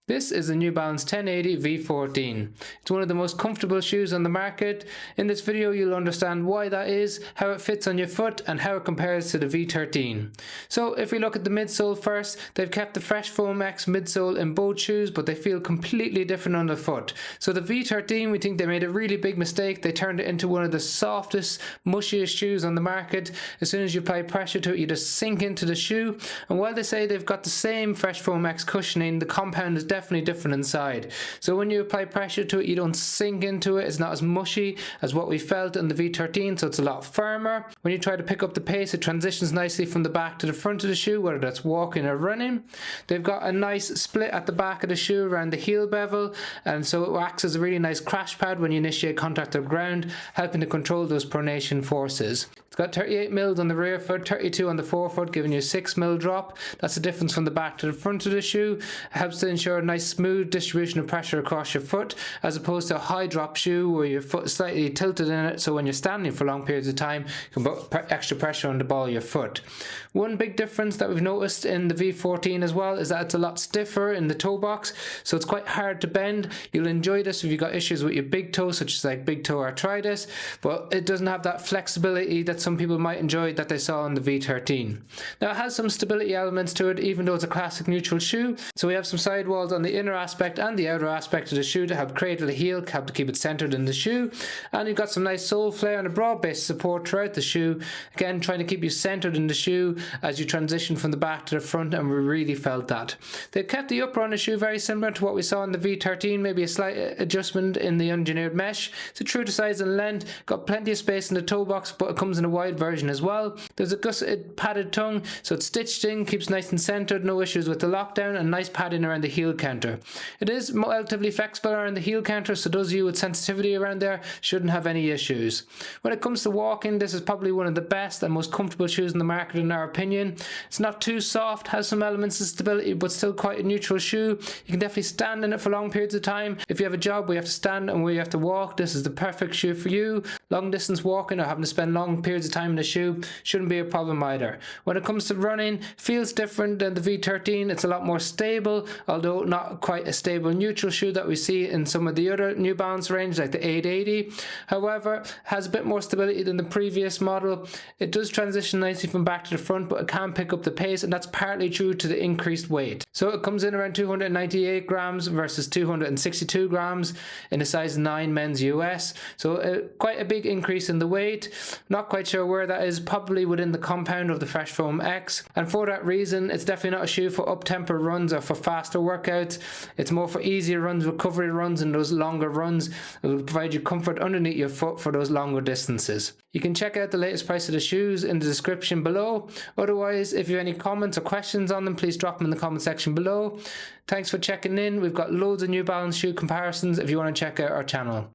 This is the New Balance 1080 V14. It's one of the most comfortable shoes on the market. In this video you'll understand why that is, how it fits on your foot and how it compares to the V13. So if we look at the midsole first, they've kept the Fresh Foam X midsole in both shoes, but they feel completely different on the foot. So the V13, we think they made a really big mistake. They turned it into one of the softest, mushiest shoes on the market. As soon as you apply pressure to it, you just sink into the shoe. And while they say they've got the same Fresh Foam X cushioning, the compound is definitely different inside. So when you apply pressure to it, you don't sink into it. It's not as mushy as what we felt in the V13, so it's a lot firmer. When you try to pick up the pace, it transitions nicely from the back to the front of the shoe, whether that's walking or running. They've got a nice split at the back of the shoe around the heel bevel, and so it acts as a really nice crash pad when you initiate contact with the ground, helping to control those pronation forces. It's got 38 mils on the rear foot, 32 on the forefoot, giving you a 6 mil drop. That's the difference from the back to the front of the shoe. It helps to ensure a nice smooth distribution of pressure across your foot, as opposed to a high drop shoe where your foot is slightly tilted in it, so when you're standing for long periods of time you can put extra pressure on the ball of your foot. One big difference that we've noticed in the V14 as well is that it's a lot stiffer in the toe box, so it's quite hard to bend. You'll enjoy this if you've got issues with your big toe, such as like big toe arthritis, but it doesn't have that flexibility that some people might enjoy that they saw in the V13. Now it has some stability elements to it, even though it's a classic neutral shoe. So we have some sidewalls on the inner aspect and the outer aspect of the shoe to help cradle the heel, help to keep it centered in the shoe. And you've got some nice sole flare and a broad base support throughout the shoe, again trying to keep you centered in the shoe as you transition from the back to the front, and we really felt that. They've kept the upper on the shoe very similar to what we saw in the V13, maybe a slight adjustment in the engineered mesh. It's true to size and length, got plenty of space in the toe box, but it comes in a wide version as well. There's a gusseted padded tongue, so it's stitched in, keeps nice and centered, no issues with the lockdown, and nice padding around the heel counter. It is relatively flexible around the heel counter, so those of you with sensitivity around there shouldn't have any issues. When it comes to walking, this is probably one of the best and most comfortable shoes in the market in our opinion. It's not too soft, has some elements of stability, but still quite a neutral shoe. You can definitely stand in it for long periods of time. If you have a job where you have to stand and where you have to walk, this is the perfect shoe for you. Long distance walking or having to spend long periods of time in the shoe shouldn't be a problem either. When it comes to running, feels different than the V13. It's a lot more stable, although not quite a stable neutral shoe that we see in some of the other New Balance range like the 880. However, has a bit more stability than the previous model. It does transition nicely from back to the front, but it can pick up the pace, and that's partly due to the increased weight. So it comes in around 298 grams versus 262 grams in a size 9 men's US. So quite a big increase in the weight. Not quite sure where that is, probably within the compound of the Fresh Foam X. And for that reason, it's definitely not a shoe for up-tempo runs or for faster workouts. It's more for easier runs, recovery runs, and those longer runs. It will provide you comfort underneath your foot for those longer distances. You can check out the latest price of the shoes in the description below. Otherwise, if you have any comments or questions on them, please drop them in the comment section below. Thanks for checking in. We've got loads of New Balance shoe comparisons if you want to check out our channel.